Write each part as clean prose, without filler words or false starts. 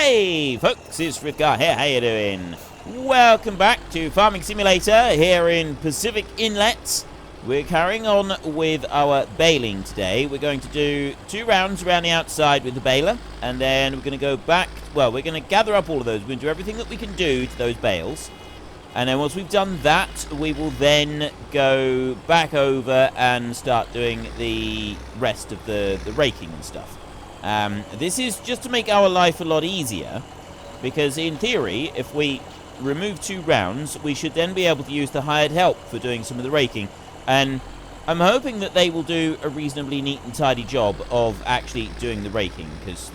Hey folks, it's Rivgar here, how you doing? Welcome back to Farming Simulator here in Pacific Inlet. We're carrying on with our baling today. We're going to do 2 rounds around the outside with the baler, and then we're going to go back, well, we're going to gather up all of those. We're going to do everything that we can do to those bales. And then once we've done that, we will then go back over and start doing the rest of the raking and stuff. This is just to make our life a lot easier, because in theory, if we remove 2 rounds, we should then be able to use the hired help for doing some of the raking. And I'm hoping that they will do a reasonably neat and tidy job of actually doing the raking, because,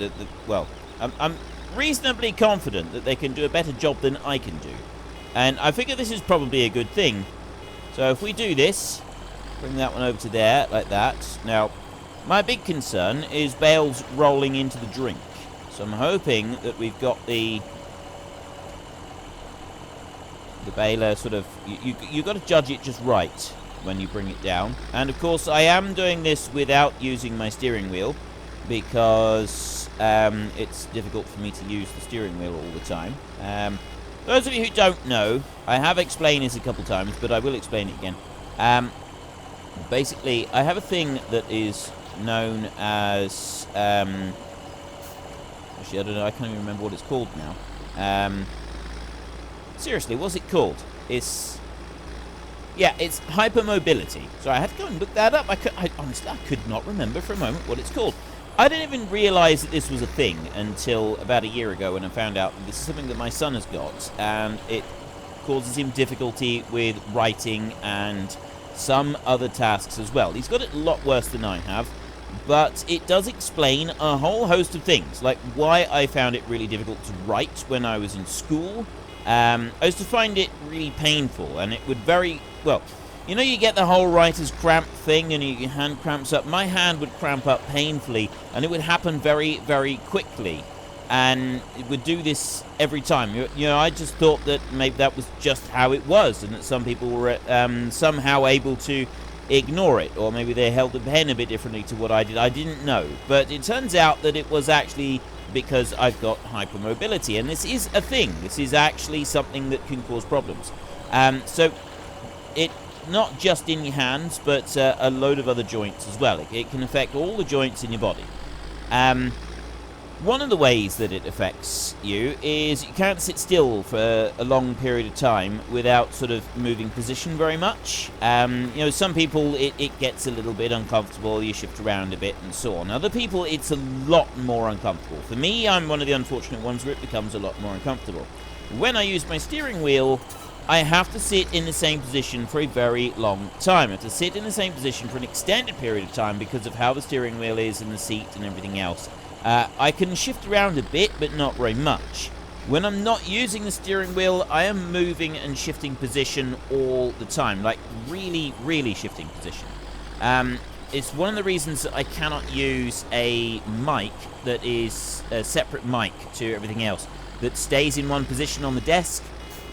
well, I'm reasonably confident that they can do a better job than I can do. And I figure this is probably a good thing. So if we do this, bring that one over to there, like that. Now, my big concern is bales rolling into the drink. So I'm hoping that we've got the baler sort of... You've got to judge it just right when you bring it down. And of course, I am doing this without using my steering wheel, because it's difficult for me to use the steering wheel all the time. Those of you who don't know, I have explained this a couple times, but I will explain it again. Basically, I have a thing that is known as... actually, I don't know, I can't even remember what it's called now. Seriously, what's it called? It's hypermobility. So I had to go and look that up. Honestly, I could not remember for a moment what it's called. I didn't even realise that this was a thing until about a year ago, when I found out that this is something that my son has got, and it causes him difficulty with writing and some other tasks as well. He's got it a lot worse than I have, but it does explain a whole host of things, like why I found it really difficult to write when I was in school. I used to find it really painful, and it would well, you know, you get the whole writer's cramp thing, and your hand cramps up. My hand would cramp up painfully, and it would happen very, very quickly. And it would do this every time. You know, I just thought that maybe that was just how it was, and that some people were somehow able to ignore it, or maybe they held the pen a bit differently to what I did. I didn't know. But it turns out that it was actually because I've got hypermobility, and this is a thing. This is actually something that can cause problems. So it... not just in your hands, but a load of other joints as well. It can affect all the joints in your body. One of the ways that it affects you is you can't sit still for a long period of time without sort of moving position very much. You know, some people, it gets a little bit uncomfortable, you shift around a bit and so on. Other people, it's a lot more uncomfortable. For me, I'm one of the unfortunate ones where it becomes a lot more uncomfortable. When I use my steering wheel, I have to sit in the same position for a very long time. I have to sit in the same position for an extended period of time because of how the steering wheel is and the seat and everything else. I can shift around a bit, but not very much. When I'm not using the steering wheel, I am moving and shifting position all the time, like really, really shifting position. It's one of the reasons that I cannot use a mic that is a separate mic to everything else, that stays in one position on the desk,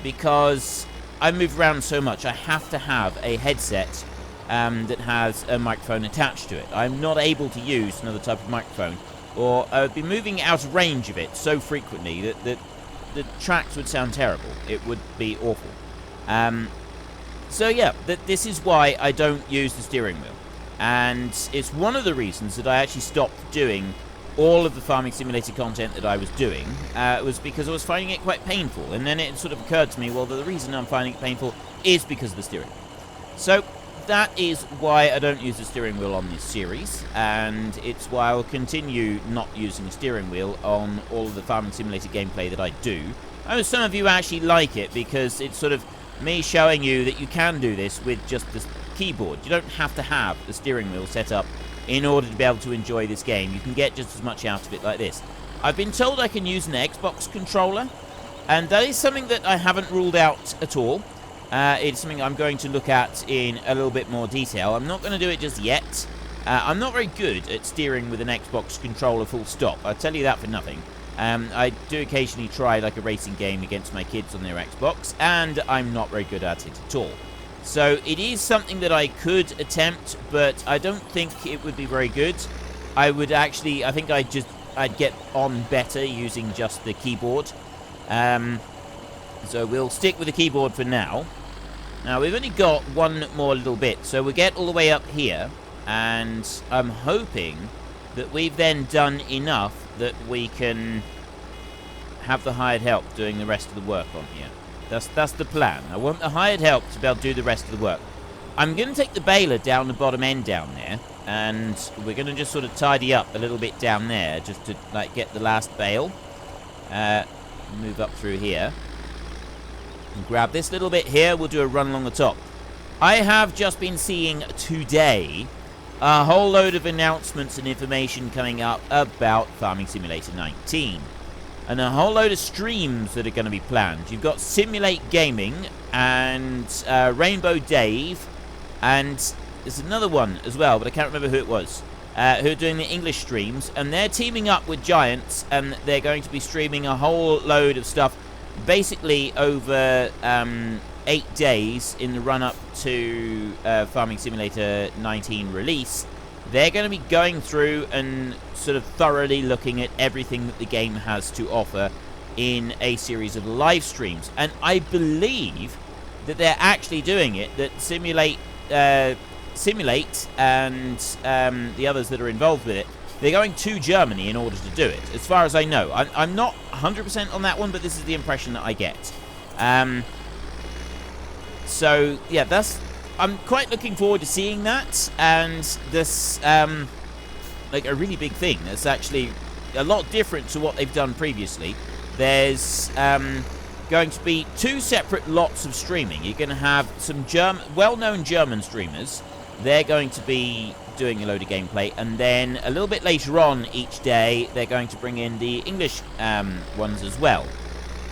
because I move around so much. I have to have a headset that has a microphone attached to it. I'm not able to use another type of microphone, or I would be moving out of range of it so frequently that the tracks would sound terrible. It would be awful. So yeah, this is why I don't use the steering wheel. And it's one of the reasons that I actually stopped doing all of the Farming Simulator content that I was doing, was because I was finding it quite painful. And then it sort of occurred to me, well, the reason I'm finding it painful is because of the steering wheel. So that is why I don't use the steering wheel on this series, and it's why I'll continue not using the steering wheel on all of the Farming Simulator gameplay that I do. I know some of you actually like it, because it's sort of me showing you that you can do this with just the keyboard. You don't have to have the steering wheel set up in order to be able to enjoy this game. You can get just as much out of it like this. I've been told I can use an Xbox controller, and that is something that I haven't ruled out at all. It's something I'm going to look at in a little bit more detail. I'm not going to do it just yet. I'm not very good at steering with an Xbox controller full stop. I'll tell you that for nothing. I do occasionally try like a racing game against my kids on their Xbox, and I'm not very good at it at all. So it is something that I could attempt, but I don't think it would be very good. I think I'd just I'd get on better using just the keyboard. So we'll stick with the keyboard for now. Now, we've only got one more little bit, so we'll get all the way up here, and I'm hoping that we've then done enough that we can have the hired help doing the rest of the work on here. That's the plan. I want the hired help to be able to do the rest of the work. I'm going to take the baler down the bottom end down there, and we're going to just sort of tidy up a little bit down there, just to like get the last bale. Move up through here. And grab this little bit here. We'll do a run along the top. I have just been seeing today a whole load of announcements and information coming up about Farming Simulator 19. And a whole load of streams that are going to be planned. You've got Simulate Gaming and Rainbow Dave. And there's another one as well, but I can't remember who it was. Who are doing the English streams. And they're teaming up with Giants. And they're going to be streaming a whole load of stuff. Basically over 8 days in the run-up to Farming Simulator 19 release. They're going to be going through and sort of thoroughly looking at everything that the game has to offer in a series of live streams. And I believe that they're actually doing it, that Simulate and the others that are involved with it, they're going to Germany in order to do it, as far as I know. I'm not 100% on that one, but this is the impression that I get. So, yeah, I'm quite looking forward to seeing that, and this, like, a really big thing. That's actually a lot different to what they've done previously. There's going to be 2 separate lots of streaming. You're going to have some well-known German streamers. They're going to be doing a load of gameplay, and then a little bit later on each day, they're going to bring in the English ones as well.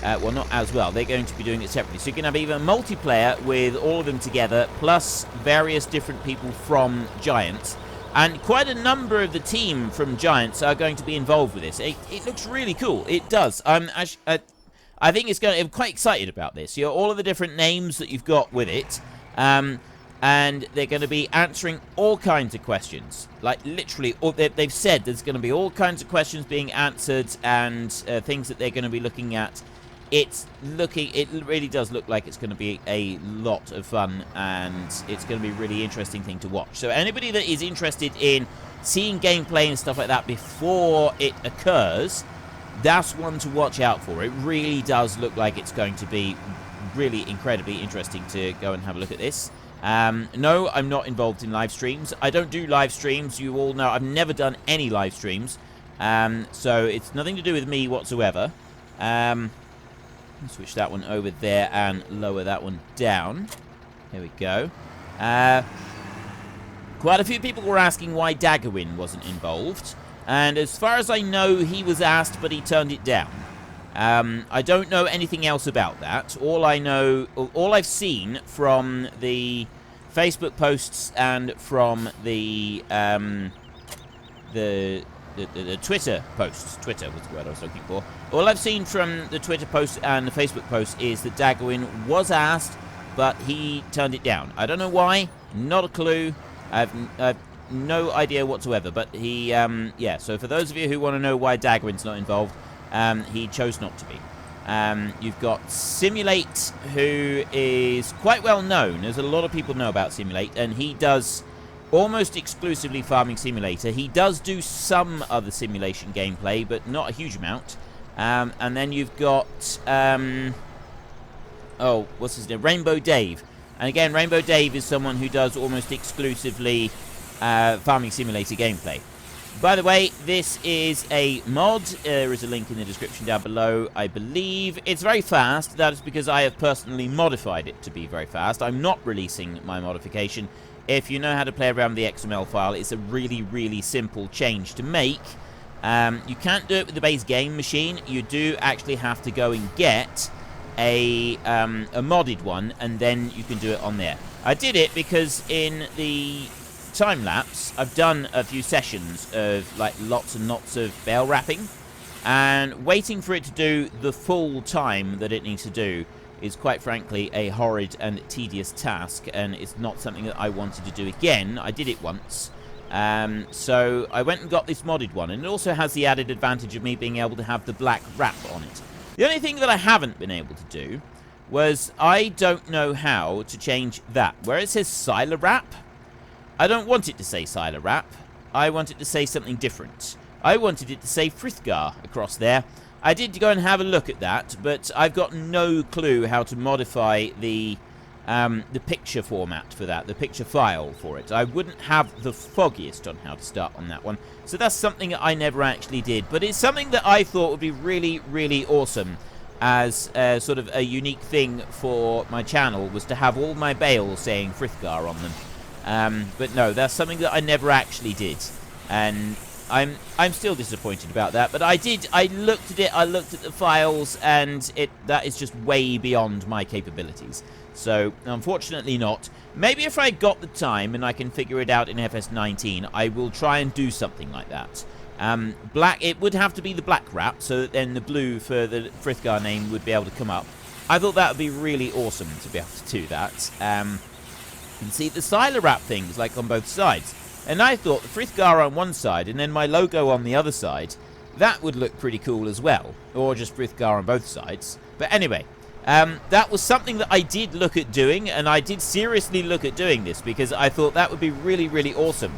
Well, not as well. They're going to be doing it separately. So you can have even multiplayer with all of them together, plus various different people from Giants. And quite a number of the team from Giants are going to be involved with this. It looks really cool. It does. I think it's going to... I'm quite excited about this. You know, all of the different names that you've got with it. And they're going to be answering all kinds of questions. Like, literally, they've said there's going to be all kinds of questions being answered and things that they're going to be looking at. It really does look like it's going to be a lot of fun, and it's going to be a really interesting thing to watch. So anybody that is interested in seeing gameplay and stuff like that before it occurs, that's one to watch out for. It really does look like it's going to be really incredibly interesting to go and have a look at this. No, I'm not involved in live streams. I don't do live streams. You all know I've never done any live streams. So it's nothing to do with me whatsoever. Switch that one over there and lower that one down. There we go. Quite a few people were asking why Daggerwin wasn't involved. And as far as I know, he was asked, but he turned it down. I don't know anything else about that. All I've seen from the Facebook posts and from the Twitter posts. Twitter was the word I was looking for. All I've seen from the Twitter post and the Facebook post is that Daggerwin was asked, but he turned it down. I don't know why. Not a clue. I've no idea whatsoever. But he, yeah. So for those of you who want to know why Daggerwin's not involved, he chose not to be. You've got Simulate, who is quite well known. There's a lot of people know about Simulate, and he does almost exclusively Farming Simulator. He does do some other simulation gameplay, but not a huge amount. And then you've got, oh, what's his name? Rainbow Dave. And again, Rainbow Dave is someone who does almost exclusively Farming Simulator gameplay. By the way, this is a mod. There is a link in the description down below. I believe it's very fast. That is because I have personally modified it to be very fast. I'm not releasing my modification. If you know how to play around with the XML file, it's a really, really simple change to make. You can't do it with the base game machine. You do actually have to go and get a modded one, and then you can do it on there. I did it because in the time-lapse, I've done a few sessions of like lots and lots of bale wrapping, and waiting for it to do the full time that it needs to do is quite frankly a horrid and tedious task, and it's not something that I wanted to do again. I did it once, So I went and got this modded one, and it also has the added advantage of me being able to have the black wrap on it. The only thing that I haven't been able to do was I don't know how to change that. Where it says Sila wrap, I don't want it to say Sila wrap. I want it to say something different. I wanted it to say Frithgar across there. I did go and have a look at that, but I've got no clue how to modify the picture format for that, the picture file for it. I wouldn't have the foggiest on how to start on that one. So that's something that I never actually did. But it's something that I thought would be really, really awesome as sort of a unique thing for my channel, was to have all my bales saying Frithgar on them. But no, that's something that I never actually did. And I'm still disappointed about that, but I looked at it, I looked at the files, and that is just way beyond my capabilities. So, unfortunately not. Maybe if I got the time and I can figure it out in FS19, I will try and do something like that. Black, it would have to be the black wrap, so that then the blue for the Frithgar name would be able to come up. I thought that would be really awesome to be able to do that. And see, the Sila wrap thing is like on both sides. And I thought the Frithgar on one side and then my logo on the other side, that would look pretty cool as well. Or just Frithgar on both sides. But anyway, that was something that I did look at doing, and I did seriously look at doing this because I thought that would be really, really awesome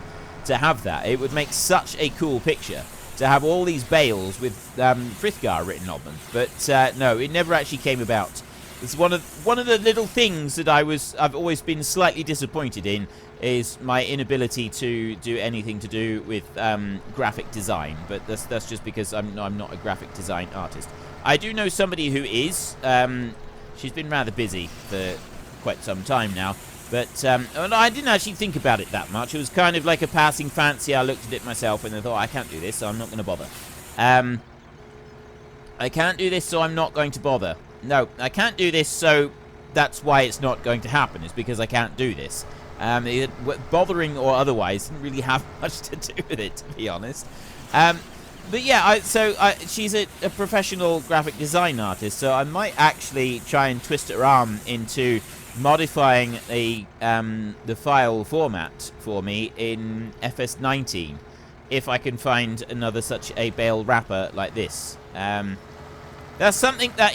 to have that. It would make such a cool picture to have all these bales with Frithgar written on them. But no, it never actually came about. It's one of the little things that I've always been slightly disappointed in, is my inability to do anything to do with graphic design. But that's just because I'm not a graphic design artist. I do know somebody who is. She's been rather busy for quite some time now. But I didn't actually think about it that much. It was kind of like a passing fancy. I looked at it myself and I thought, I can't do this, so I'm not going to bother. I can't do this, so I'm not going to bother. No, I can't do this, so that's why it's not going to happen, is because I can't do this. Bothering or otherwise didn't really have much to do with it, to be honest. But yeah, she's a professional graphic design artist, so I might actually try and twist her arm into modifying the file format for me in FS19, if I can find another such a bale wrapper like this. That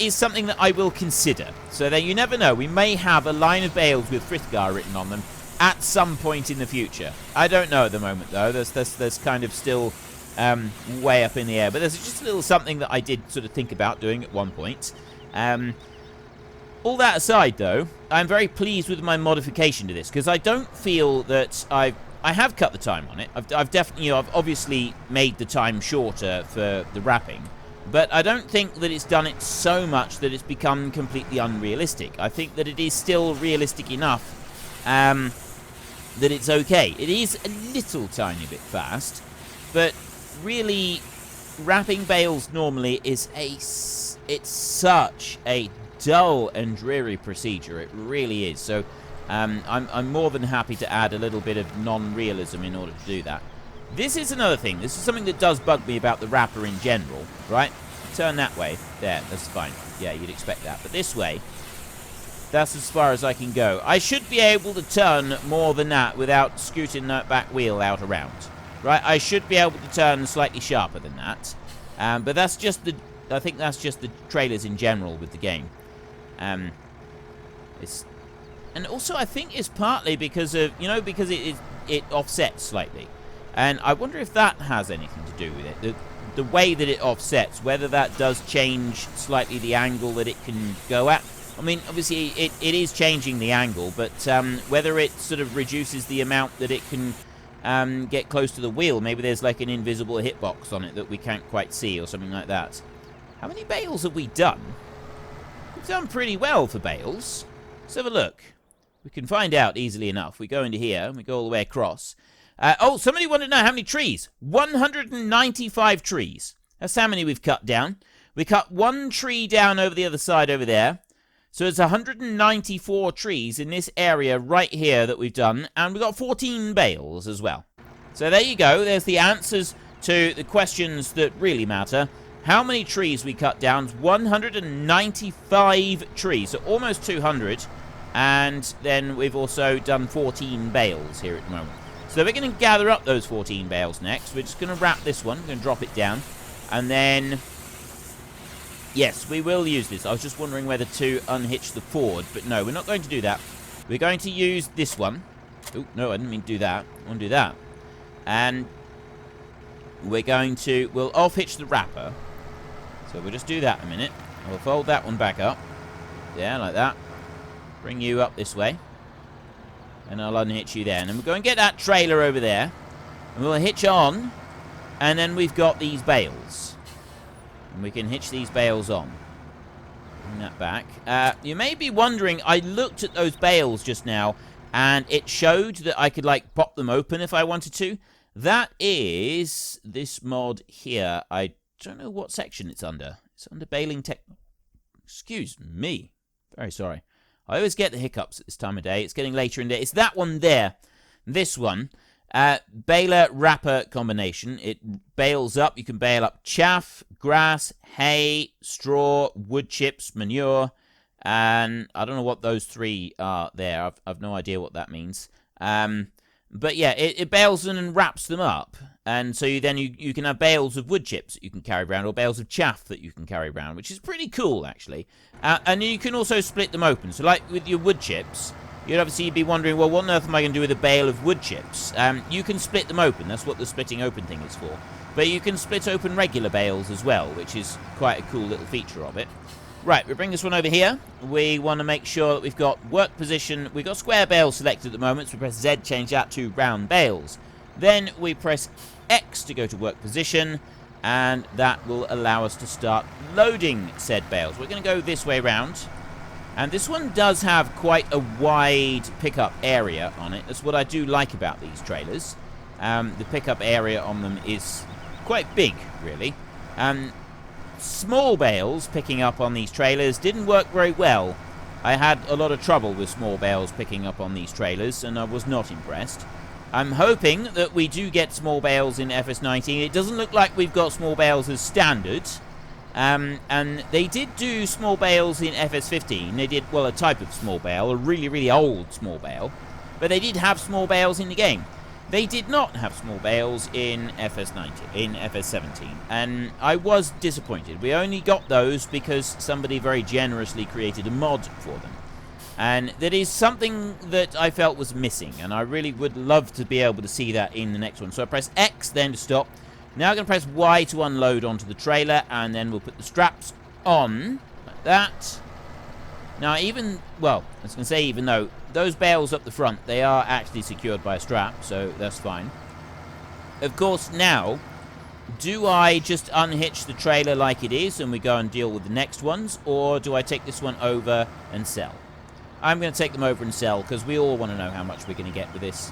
is something that I will consider. So that you never know, we may have a line of bales with Frithgar written on them at some point in the future. I don't know at the moment though. There's kind of still way up in the air. But there's just a little something that I did sort of think about doing at one point. All that aside though, I'm very pleased with my modification to this, because I don't feel that I have cut the time on it. I've definitely, I've obviously made the time shorter for the wrapping. But I don't think that it's done it so much that it's become completely unrealistic. I think that it is still realistic enough that it's okay. It is a little tiny bit fast, but really, wrapping bales normally is it's such a dull and dreary procedure. It really is. So I'm more than happy to add a little bit of non-realism in order to do that. This is another thing. This is something that does bug me about the wrapper in general, right? Turn that way. There, that's fine. Yeah, you'd expect that. But this way, that's as far as I can go. I should be able to turn more than that without scooting that back wheel out around. Right? I should be able to turn slightly sharper than that. But that's just the... I think that's just the trailers in general with the game. And also I think it's partly because of... because it offsets slightly. And I wonder if that has anything to do with it. The way that it offsets, whether that does change slightly the angle that it can go at. I mean, obviously, it is changing the angle, but whether it sort of reduces the amount that it can get close to the wheel. Maybe there's like an invisible hitbox on it that we can't quite see or something like that. How many bales have we done? We've done pretty well for bales. Let's have a look. We can find out easily enough. We go into here, and we go all the way across. Oh, somebody wanted to know how many trees. 195 trees. That's how many we've cut down. We cut one tree down over the other side over there. So it's 194 trees in this area right here that we've done. And we've got 14 bales as well. So there you go. There's the answers to the questions that really matter. How many trees we cut down? 195 trees. So almost 200. And then we've also done 14 bales here at the moment. So we're going to gather up those 14 bales next. We're just going to wrap this one. We're going to drop it down. And then... yes, we will use this. I was just wondering whether to unhitch the Ford. But no, we're not going to do that. We're going to use this one. Oh, no, I didn't mean to do that. I want to do that. And we're going to... we'll off-hitch the wrapper. So we'll just do that in a minute. We'll fold that one back up. Yeah, like that. Bring you up this way. And I'll unhitch you there. And then we'll go and get that trailer over there. And we'll hitch on. And then we've got these bales. And we can hitch these bales on. Bring that back. You may be wondering, I looked at those bales just now. And it showed that I could, like, pop them open if I wanted to. That is this mod here. I don't know what section it's under. It's under baling tech. Excuse me. Very sorry. I always get the hiccups at this time of day. It's getting later in the day. It's that one there. This one. Baler wrapper combination. It bales up. You can bale up chaff, grass, hay, straw, wood chips, manure. And I don't know what those three are there. I've no idea what that means. But yeah, it bales them and wraps them up. And so you can have bales of wood chips that you can carry around, or bales of chaff that you can carry around, which is pretty cool, actually. And you can also split them open. So like with your wood chips, you'd obviously be wondering, well, what on earth am I going to do with a bale of wood chips? You can split them open. That's what the splitting open thing is for. But you can split open regular bales as well, which is quite a cool little feature of it. Right, we bring this one over here. We want to make sure that we've got work position. We've got square bales selected at the moment, so we press Z, change that to round bales. Then we press X to go to work position, and that will allow us to start loading said bales. We're going to go this way around, and this one does have quite a wide pickup area on it. That's what I do like about these trailers. The pickup area on them is quite big, really. Small bales picking up on these trailers didn't work very well. I had a lot of trouble with small bales picking up on these trailers, and I was not impressed. I'm hoping that we do get small bales in FS19. It doesn't look like we've got small bales as standard. And they did do small bales in FS15. They did, well, a type of small bale, a really, really old small bale. But they did have small bales in the game. They did not have small bales in FS17, and I was disappointed. We only got those because somebody very generously created a mod for them. And that is something that I felt was missing, and I really would love to be able to see that in the next one. So I press X then to stop. Now I'm going to press Y to unload onto the trailer, and then we'll put the straps on, like that. Now even, well, I was going to say even though, those bales up the front, they are actually secured by a strap, so that's fine. Of course, now, do I just unhitch the trailer like it is and we go and deal with the next ones, or do I take this one over and sell? I'm going to take them over and sell, because we all want to know how much we're going to get with this.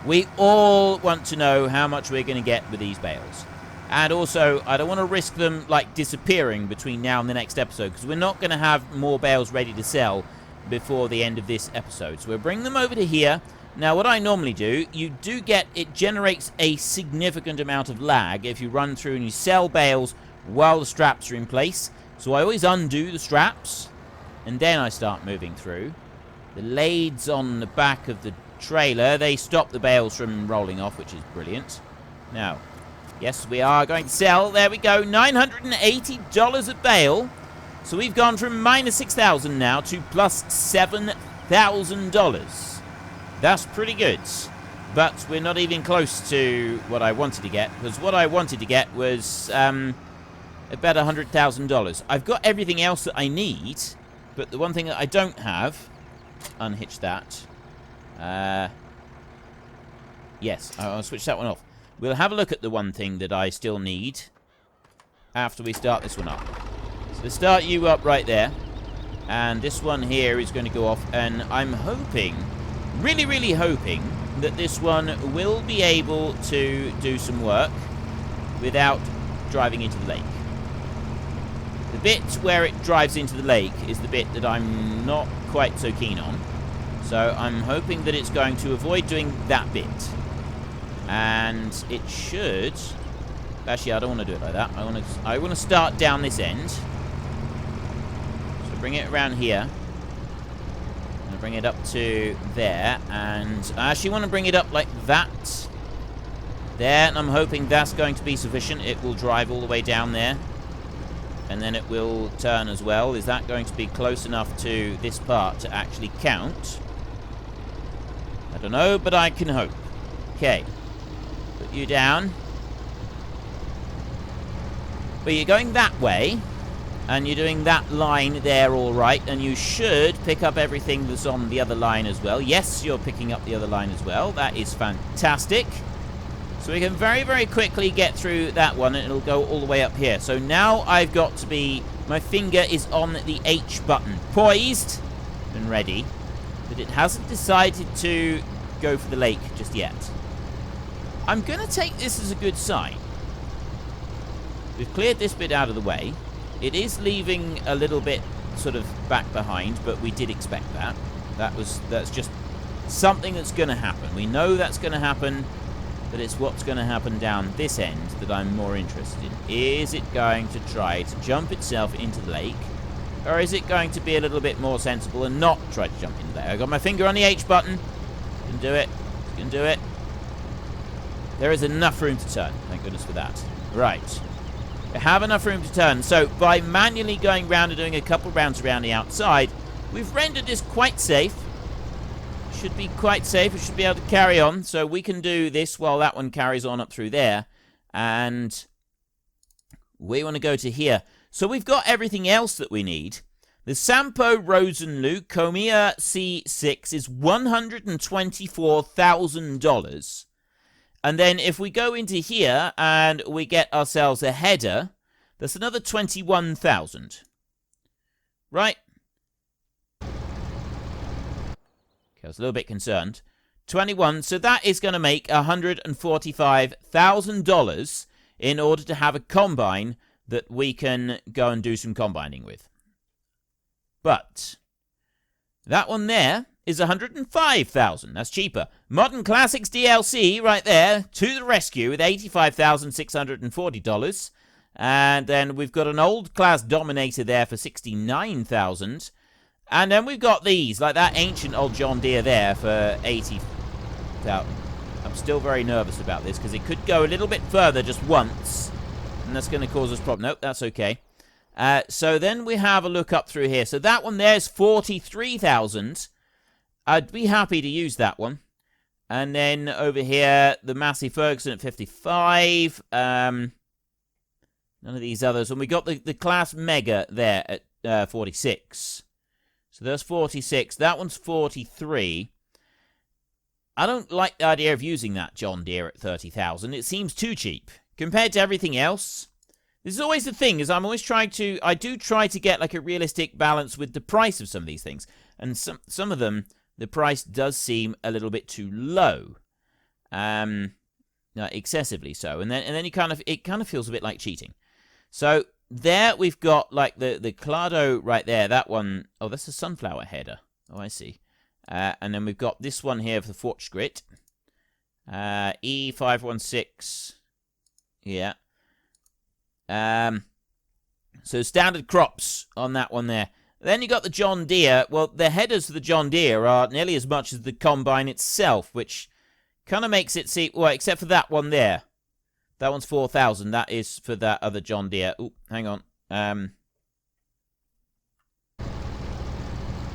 We all want to know how much we're going to get with these bales. And also, I don't want to risk them, like, disappearing between now and the next episode, because we're not going to have more bales ready to sell before the end of this episode. So we'll bring them over to here. Now, what I normally do, you do get, it generates a significant amount of lag if you run through and you sell bales while the straps are in place. So I always undo the straps, and then I start moving through. The lades on the back of the trailer, they stop the bales from rolling off, which is brilliant. Now, yes, we are going to sell. There we go, $980 a bale. So we've gone from minus 6,000 now to plus $7,000. That's pretty good. But we're not even close to what I wanted to get, because what I wanted to get was about $100,000. I've got everything else that I need, but the one thing that I don't have, unhitch that. Yes, I'll switch that one off. We'll have a look at the one thing that I still need after we start this one up. So let's start you up right there. And this one here is going to go off. And I'm hoping, really, really hoping, that this one will be able to do some work without driving into the lake. The bit where it drives into the lake is the bit that I'm not quite so keen on. So I'm hoping that it's going to avoid doing that bit. And it should... Actually, I don't want to do it like that. I want to start down this end. So bring it around here. And to bring it up to there, and I actually want to bring it up like that. There, and I'm hoping that's going to be sufficient. It will drive all the way down there, and then it will turn as well. Is that going to be close enough to this part to actually count? I don't know, but I can hope. Okay, put you down. But you're going that way, and you're doing that line there all right, and you should pick up everything that's on the other line as well. Yes, you're picking up the other line as well. That is fantastic. So we can very, very quickly get through that one, and it'll go all the way up here. So now I've got to be... my finger is on the H button. Poised and ready. But it hasn't decided to go for the lake just yet. I'm going to take this as a good sign. We've cleared this bit out of the way. It is leaving a little bit sort of back behind, but we did expect that. That's just something that's going to happen. We know that's going to happen, but it's what's going to happen down this end that I'm more interested in. Is it going to try to jump itself into the lake, or is it going to be a little bit more sensible and not try to jump into there? I got my finger on the H button. Can do it. Can do it. There is enough room to turn. Thank goodness for that. Right. We have enough room to turn. So by manually going round and doing a couple rounds around the outside, we've rendered this quite safe. Should be quite safe. It should be able to carry on. So we can do this while that one carries on up through there. And we want to go to here. So we've got everything else that we need. The Sampo Rosenlu Comia C6 is $124,000. And then if we go into here and we get ourselves a header, that's another 21,000. Right? Okay, I was a little bit concerned. 21, so that is going to make $145,000 in order to have a combine that we can go and do some combining with. But that one there is 105,000. That's cheaper. Modern Classics DLC right there to the rescue with $85,640. And then we've got an old class Dominator there for 69,000. And then we've got these, like that ancient old John Deere there for 80,000. I'm still very nervous about this because it could go a little bit further just once, and that's going to cause us problems. Nope, that's okay. So then we have a look up through here. So that one there's 43,000. I'd be happy to use that one. And then over here, the Massey Ferguson at 55. None of these others. And we got the Class Mega there at 46. So there's 46. That one's 43. I don't like the idea of using that John Deere at 30,000. It seems too cheap. Compared to everything else. This is always the thing, is I'm always trying to... I do try to get like a realistic balance with the price of some of these things. And some of them, the price does seem a little bit too low. Excessively so. And then it kind of feels a bit like cheating. So there we've got like the Clado right there. That one, oh, that's a sunflower header. Oh, I see. And then we've got this one here for the Fortschritt. E516. Yeah. So standard crops on that one there. Then you got the John Deere. Well, the headers for the John Deere are nearly as much as the combine itself, which kind of makes it seem... Well, except for that one there. That one's 4,000. That is for that other John Deere. Oh, hang on.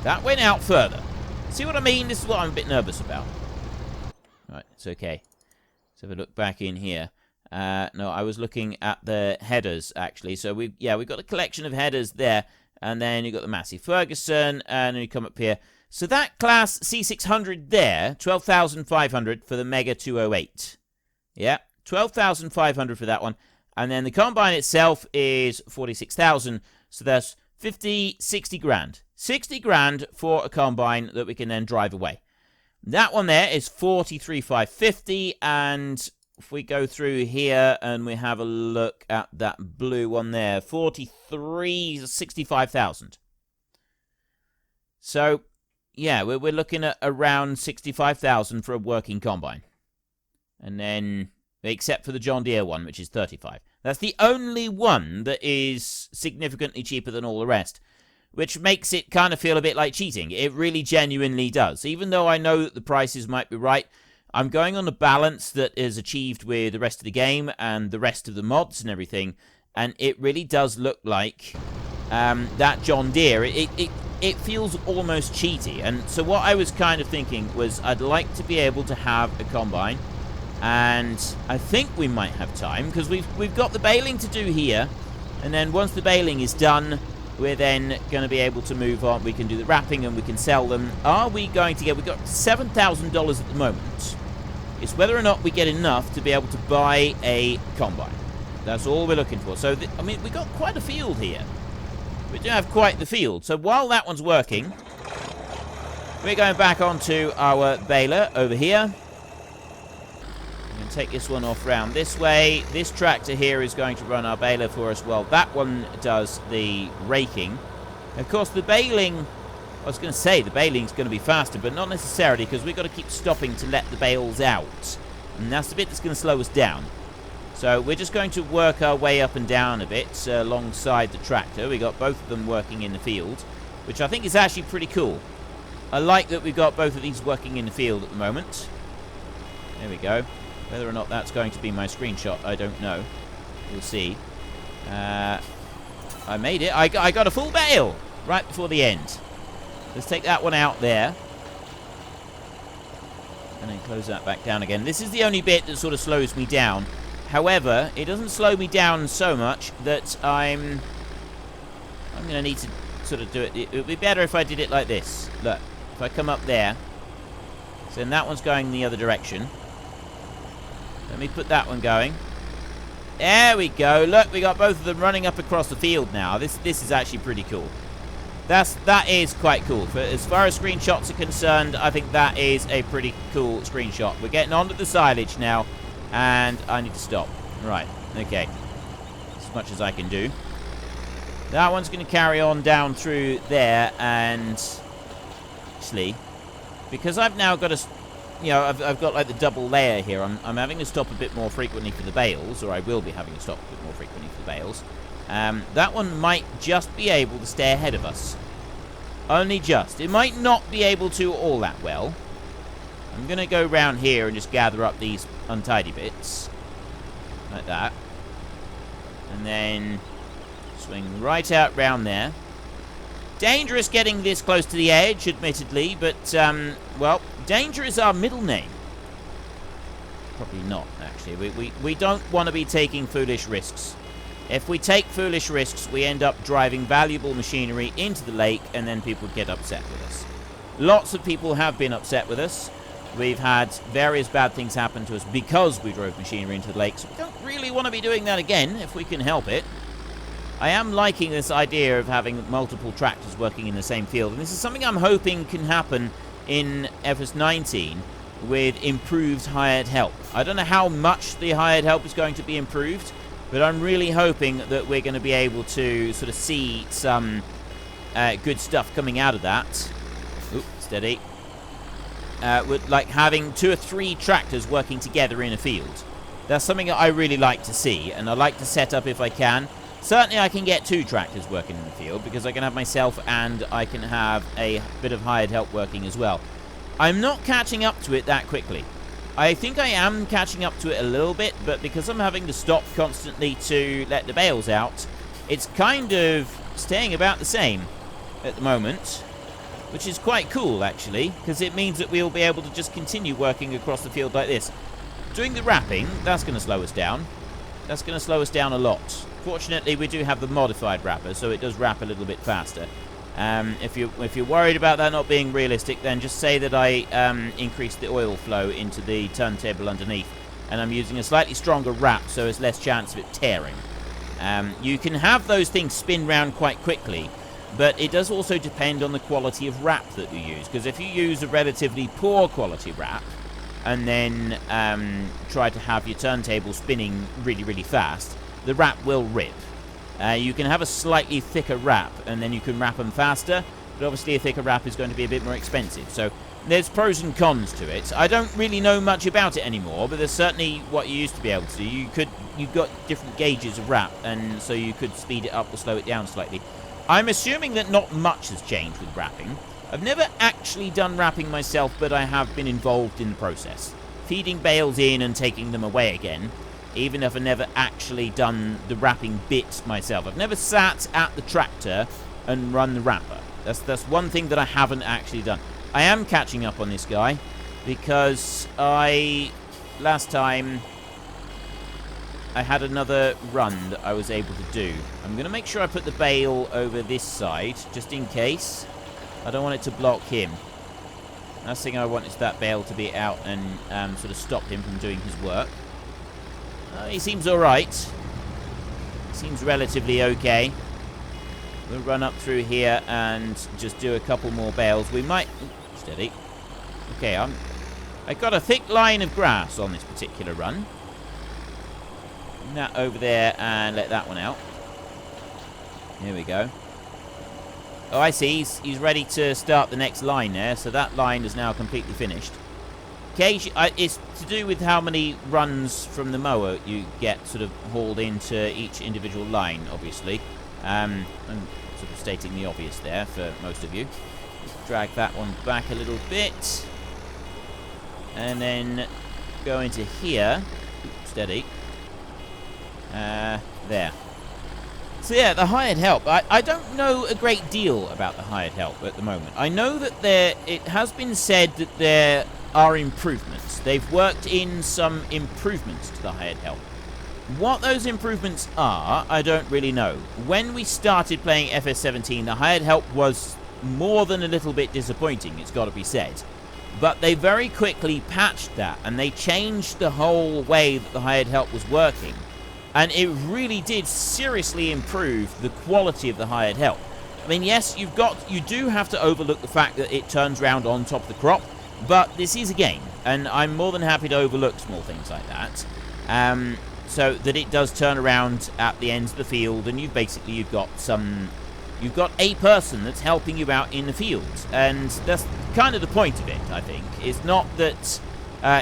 That went out further. See what I mean? This is what I'm a bit nervous about. Right, it's okay. Let's have a look back in here. No, I was looking at the headers, actually. So, we've got a collection of headers there. And then you've got the Massey Ferguson. And then you come up here. So, that class C600 there, 12,500 for the Mega 208. Yeah, 12,500 for that one. And then the combine itself is 46,000. So, that's 60 grand. 60 grand for a combine that we can then drive away. That one there is 43,550. And if we go through here and we have a look at that blue one there, 65,000. So, yeah, we're looking at around 65,000 for a working combine. And then, except for the John Deere one, which is 35. That's the only one that is significantly cheaper than all the rest. which makes it kind of feel a bit like cheating. It really genuinely does. Even though I know that the prices might be right, I'm going on a balance that is achieved with the rest of the game and the rest of the mods and everything, and it really does look like that John Deere. It feels almost cheaty, and so what I was kind of thinking was I'd like to be able to have a combine, and I think we might have time, because we've got the baling to do here, and then once the baling is done, we're then going to be able to move on. We can do the wrapping and we can sell them. Are we going to get... We've got $7,000 at the moment. It's whether or not we get enough to be able to buy a combine. That's all we're looking for. So, I mean, we've got quite a field here. We do have quite the field. So while that one's working, we're going back onto our baler over here. We can take this one off round this way. This tractor here is going to run our baler for us while that one does the raking. Of course, the baling... I was going to say the baling's going to be faster, but not necessarily, because we've got to keep stopping to let the bales out. And that's the bit that's going to slow us down. So we're just going to work our way up and down a bit alongside the tractor. We've got both of them working in the field, which I think is actually pretty cool. I like that we've got both of these working in the field at the moment. There we go. Whether or not that's going to be my screenshot, I don't know. We'll see. I made it. I got a full bale right before the end. Let's take that one out there. And then close that back down again. This is the only bit that sort of slows me down. However, it doesn't slow me down so much that I'm going to need to sort of do it. It would be better if I did it like this. Look, if I come up there. So then that one's going the other direction. Let me put that one going. There we go. Look, we got both of them running up across the field now. This is actually pretty cool. That is quite cool. For as far as screenshots are concerned, I think that is a pretty cool screenshot. We're getting onto the silage now, and I need to stop. Right, okay. As much as I can do. That one's going to carry on down through there, and actually, because I've now got a, you know, I've got like the double layer here. I'm having to stop a bit more frequently for the bales, or I will be having to stop a bit more frequently for the bales. That one might just be able to stay ahead of us. Only just. It might not be able to all that well. I'm going to go round here and just gather up these untidy bits. Like that. And then swing right out round there. Dangerous getting this close to the edge, admittedly, but, well, danger is our middle name. Probably not, actually. We don't want to be taking foolish risks. If we take foolish risks, we end up driving valuable machinery into the lake, and then people get upset with us. Lots of people have been upset with us. We've had various bad things happen to us because we drove machinery into the lake, so we don't really want to be doing that again, if we can help it. I am liking this idea of having multiple tractors working in the same field, and this is something I'm hoping can happen in FS19 with improved hired help. I don't know how much the hired help is going to be improved, but I'm really hoping that we're going to be able to sort of see some good stuff coming out of that. Oop, steady. With like having 2 or 3 tractors working together in a field. That's something that I really like to see, and I like to set up if I can. Certainly I can get 2 tractors working in the field, because I can have myself and I can have a bit of hired help working as well. I'm not catching up to it that quickly. I think I am catching up to it a little bit, but because I'm having to stop constantly to let the bales out, it's kind of staying about the same at the moment, which is quite cool, actually, because it means that we'll be able to just continue working across the field like this. Doing the wrapping, that's going to slow us down. That's going to slow us down a lot. Fortunately, we do have the modified wrapper, so it does wrap a little bit faster. If you're worried about that not being realistic, then just say that I increased the oil flow into the turntable underneath, and I'm using a slightly stronger wrap, so there's less chance of it tearing. You can have those things spin round quite quickly, but it does also depend on the quality of wrap that you use, because if you use a relatively poor quality wrap and then try to have your turntable spinning really, really fast, the wrap will rip. You can have a slightly thicker wrap, and then you can wrap them faster, but obviously a thicker wrap is going to be a bit more expensive. So there's pros and cons to it. I don't really know much about it anymore, but there's certainly what you used to be able to do. You've got different gauges of wrap, and so you could speed it up or slow it down slightly. I'm assuming that not much has changed with wrapping. I've never actually done wrapping myself, but I have been involved in the process. Feeding bales in and taking them away again, even if I've never actually done the wrapping bit myself. I've never sat at the tractor and run the wrapper. That's one thing that I haven't actually done. I am catching up on this guy because last time I had another run that I was able to do. I'm going to make sure I put the bale over this side, just in case. I don't want it to block him. Last thing I want is that bale to be out and sort of stop him from doing his work. He seems alright. Seems relatively okay. We'll run up through here and just do a couple more bales. We might... Steady. Okay, I got a thick line of grass on this particular run. Bring that over there and let that one out. Here we go. Oh, I see. He's ready to start the next line there. So that line is now completely finished. It's to do with how many runs from the mower you get sort of hauled into each individual line, obviously. I'm sort of stating the obvious there for most of you. Just drag that one back a little bit. And then go into here. Oops, steady. There. So yeah, the hired help. I don't know a great deal about the hired help at the moment. I know that it has been said that there are improvements. They've worked in some improvements to the hired help. What those improvements are, I don't really know. When we started playing FS17, the hired help was more than a little bit disappointing, it's got to be said. But they very quickly patched that, and they changed the whole way that the hired help was working. And it really did seriously improve the quality of the hired help. I mean, yes, you do have to overlook the fact that it turns round on top of the crop, but this is a game, and I'm more than happy to overlook small things like that. So that it does turn around at the ends of the field, and you've got a person that's helping you out in the field, and that's kind of the point of it. I think it's not that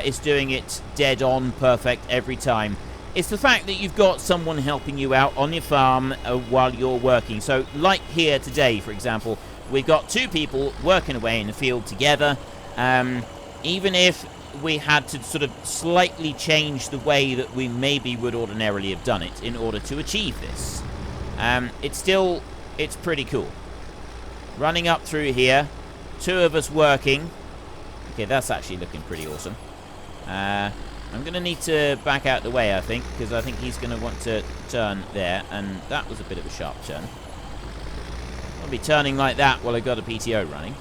it's doing it dead on perfect every time. It's the fact that you've got someone helping you out on your farm while you're working. So, like here today, for example, we've got two people working away in the field together. Even if we had to sort of slightly change the way that we maybe would ordinarily have done it in order to achieve this, it's pretty cool. Running up through here, two of us working. Okay, that's actually looking pretty awesome. I'm going to need to back out the way, I think, because I think he's going to want to turn there, and that was a bit of a sharp turn. I'll be turning like that while I've got a PTO running.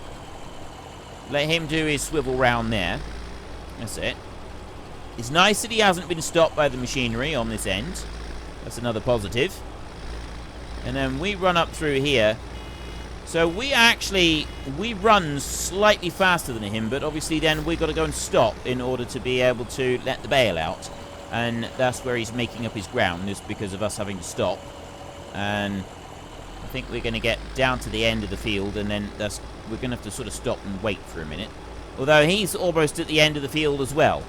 Let him do his swivel round there. That's it. It's nice that he hasn't been stopped by the machinery on this end. That's another positive. And then we run up through here. So we run slightly faster than him, but obviously then we've got to go and stop in order to be able to let the bale out. And that's where he's making up his ground, is because of us having to stop. And I think we're going to get down to the end of the field, and then we're going to have to sort of stop and wait for a minute. Although he's almost at the end of the field as well.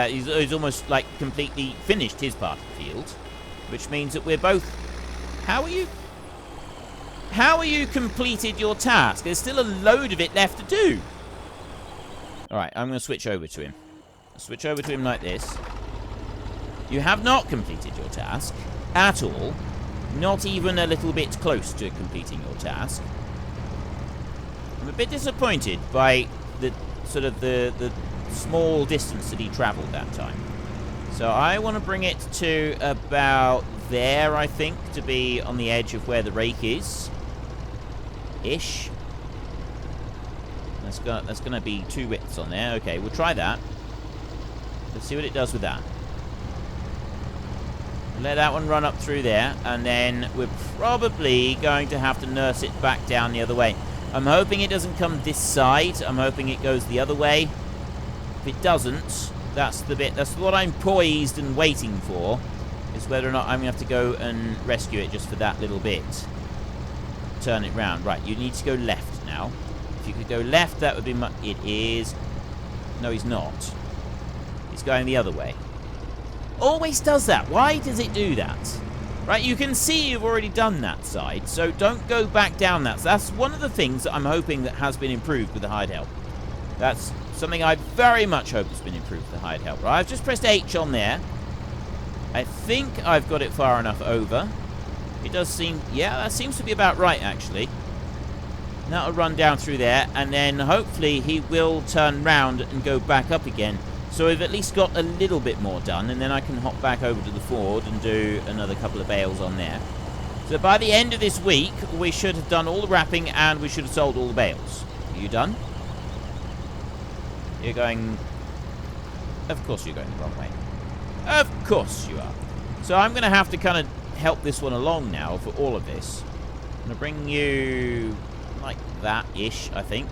He's almost like completely finished his part of the field, which means that we're both... How are you completed your task? There's still a load of it left to do. Alright, I'm going to switch over to him. I'll switch over to him like this. You have not completed your task at all. Not even a little bit close to completing your task. I'm a bit disappointed by the small distance that he travelled that time. So I want to bring it to about there, I think, to be on the edge of where the rake is. Ish. That's going to be 2 widths on there. Okay, we'll try that. Let's see what it does with that. Let that one run up through there, and then we're probably going to have to nurse it back down the other way. I'm hoping it doesn't come this side. I'm hoping it goes the other way. If it doesn't, that's what I'm poised and waiting for, is whether or not I'm going to have to go and rescue it just for that little bit. Turn it round. Right, you need to go left now. If you could go left, that would be it is... No, he's not. He's going the other way. Always does that. Why does it do that? Right, you can see you've already done that side, so don't go back down that. So that's one of the things that I'm hoping that has been improved with the hide help. That's something I very much hope has been improved with the hide help. Right, I've just pressed H on there. I think I've got it far enough over. It does seem... yeah, that seems to be about right, actually. That'll run down through there, and then hopefully he will turn round and go back up again. So we've at least got a little bit more done, and then I can hop back over to the ford and do another couple of bales on there. So by the end of this week, we should have done all the wrapping, and we should have sold all the bales. Are you done? You're going... of course you're going the wrong way. Of course you are. So I'm going to have to kind of help this one along now for all of this. I'm going to bring you like that-ish, I think.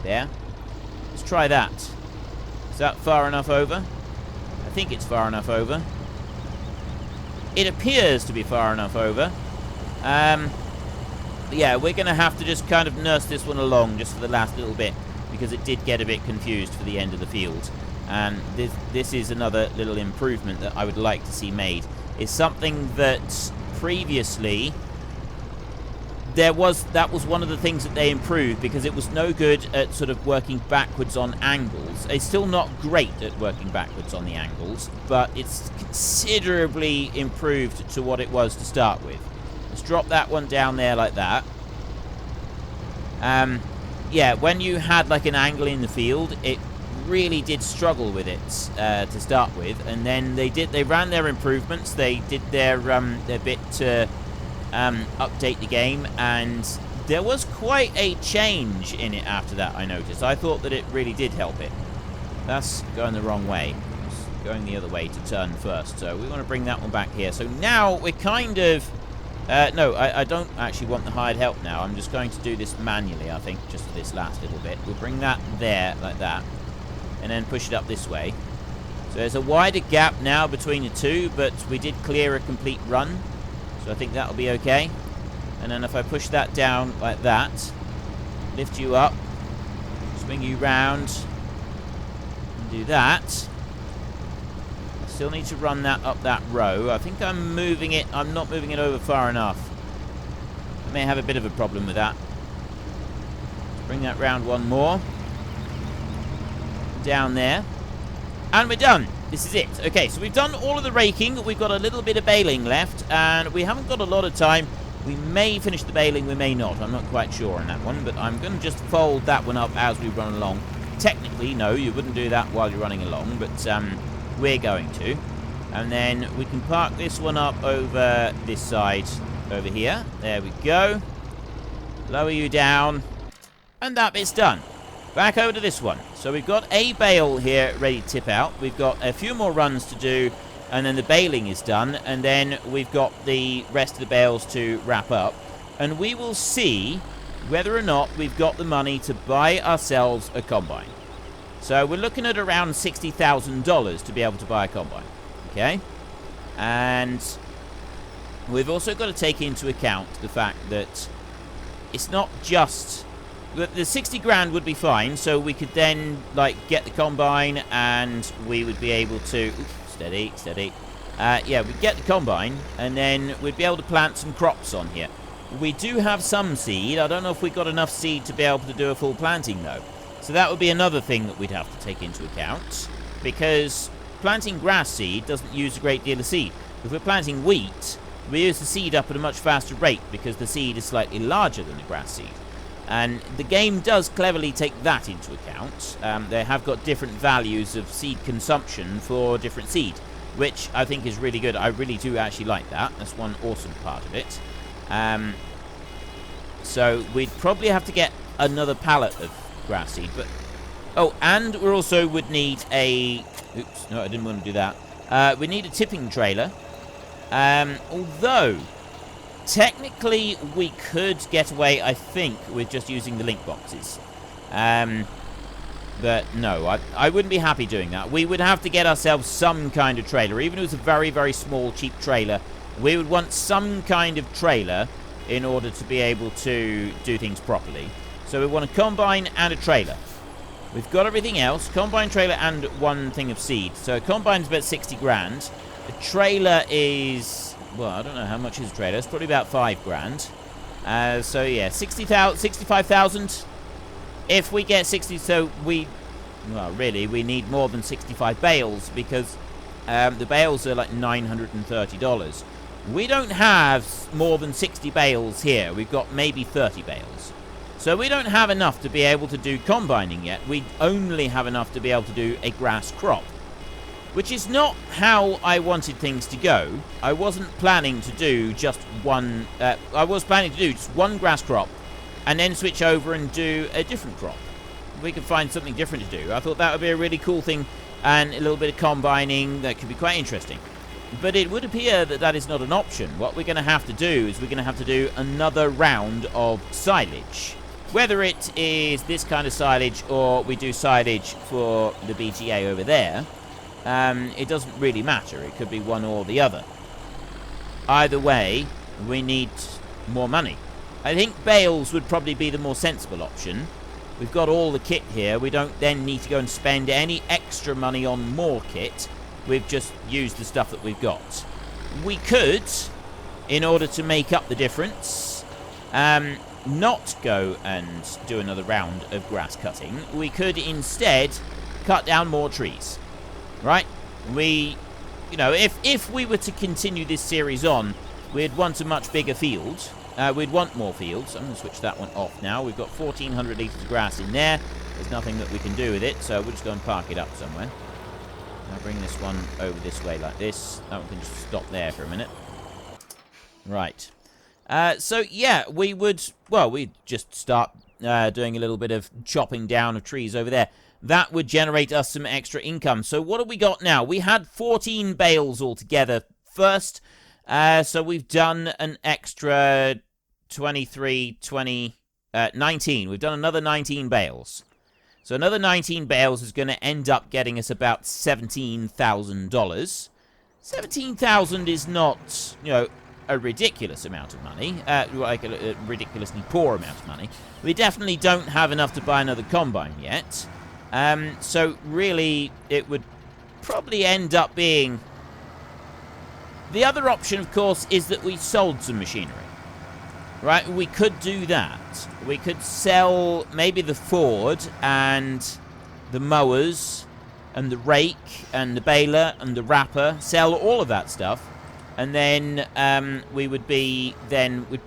There. Let's try that. Is that far enough over? I think it's far enough over. It appears to be far enough over. Yeah, we're going to have to just kind of nurse this one along just for the last little bit, because it did get a bit confused for the end of the field. And this is another little improvement that I would like to see made. It's something that previously that was one of the things that they improved, because it was no good at sort of working backwards on angles. It's still not great at working backwards on the angles, but it's considerably improved to what it was to start with. Let's drop that one down there like that. Yeah, when you had like an angle in the field, it really did struggle with it to start with, and then they ran their improvements. They did their bit to update the game, and there was quite a change in it after that, I noticed. I thought that it really did help it. That's going the wrong way. It's going the other way to turn first, so we want to bring that one back here. So now we're kind of no, I don't actually want the hide help now. I'm just going to do this manually, I think, just for this last little bit. We'll bring that there like that, and then push it up this way. So there's a wider gap now between the two, but we did clear a complete run, so I think that'll be okay. And then if I push that down like that, lift you up, swing you round, and do that. I still need to run that up that row. I think I'm not moving it over far enough. I may have a bit of a problem with that. Let's bring that round one more. Down there, and we're done. This is it. Okay, so we've done all of the raking. We've got a little bit of baling left, and we haven't got a lot of time. We may finish the baling, we may not. I'm not quite sure on that one, but I'm going to just fold that one up as we run along. Technically, no, you wouldn't do that while you're running along, but we're going to. And then we can park this one up over this side over here. There we go. Lower you down, and that bit's done. Back over to this one. So we've got a bale here ready to tip out. We've got a few more runs to do, and then the baling is done, and then we've got the rest of the bales to wrap up. And we will see whether or not we've got the money to buy ourselves a combine. So we're looking at around $60,000 to be able to buy a combine. Okay? And we've also got to take into account the fact that it's not just... the 60 grand would be fine, so we could then like get the combine, and we would be able to... oops, steady. Yeah, we'd get the combine, and then we'd be able to plant some crops on here. We do have some seed. I don't know if we've got enough seed to be able to do a full planting, though. So that would be another thing that we'd have to take into account, because planting grass seed doesn't use a great deal of seed. If we're planting wheat, we use the seed up at a much faster rate, because the seed is slightly larger than the grass seed. And the game does cleverly take that into account. They have got different values of seed consumption for different seed, which I think is really good. I really do actually like that. That's one awesome part of it. So we'd probably have to get another pallet of grass seed. But oh, and we also would need a... oops, no, I didn't want to do that. We need a tipping trailer. Although... technically, we could get away, I think, with just using the link boxes. But no, I wouldn't be happy doing that. We would have to get ourselves some kind of trailer. Even if it was a very, very small, cheap trailer, we would want some kind of trailer in order to be able to do things properly. So we want a combine and a trailer. We've got everything else. Combine, trailer, and one thing of seed. So a combine's about 60 grand. A trailer is... well, I don't know how much is a trailer. It's probably about 5 grand. So yeah, 65,000. If we get 60, so well, really, we need more than 65 bales because the bales are like $930. We don't have more than 60 bales here. We've got maybe 30 bales. So we don't have enough to be able to do combining yet. We only have enough to be able to do a grass crop, which is not how I wanted things to go. I wasn't planning to do just one... I was planning to do just one grass crop and then switch over and do a different crop. We could find something different to do. I thought that would be a really cool thing and a little bit of combining that could be quite interesting. But it would appear that that is not an option. What we're going to have to do is we're going to have to do another round of silage. Whether it is this kind of silage or we do silage for the BTA over there, it doesn't really matter. It could be one or the other. Either way, we need more money. I think bales would probably be the more sensible option. We've got all the kit here. We don't then need to go and spend any extra money on more kit. We've just used the stuff that we've got. We could, in order to make up the difference, not go and do another round of grass cutting. We could instead cut down more trees. Right? You know, if we were to continue this series on, we'd want a much bigger field. We'd want more fields. I'm going to switch that one off now. We've got 1,400 litres of grass in there. There's nothing that we can do with it, so we'll just go and park it up somewhere. I'll bring this one over this way like this. That one can just stop there for a minute. Right. So, yeah, we'd just start doing a little bit of chopping down of trees over there. That would generate us some extra income. So what have we got now? We had 14 bales altogether first. So we've done an extra 23, 20, 19. We've done another 19 bales. So another 19 bales is going to end up getting us about $17,000. 17,000 is not, you know, a ridiculous amount of money. Like a ridiculously poor amount of money. We definitely don't have enough to buy another combine yet. So really, it would probably end up being... The other option, of course, is that we sold some machinery. Right? We could do that. We could sell maybe the Ford and the mowers and the rake and the baler and the wrapper. Sell all of that stuff. And then we'd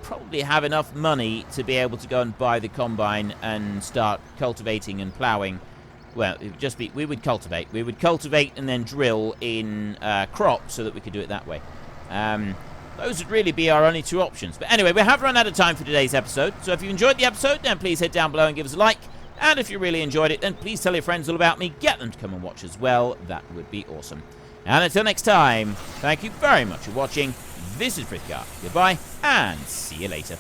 probably have enough money to be able to go and buy the combine and start cultivating and ploughing. Well, it would just be, we would cultivate. We would cultivate and then drill in crops so that we could do it that way. Those would really be our only two options. But anyway, we have run out of time for today's episode. So if you enjoyed the episode, then please head down below and give us a like. And if you really enjoyed it, then please tell your friends all about me. Get them to come and watch as well. That would be awesome. And until next time, thank you very much for watching. This is Frithgar. Goodbye, and see you later.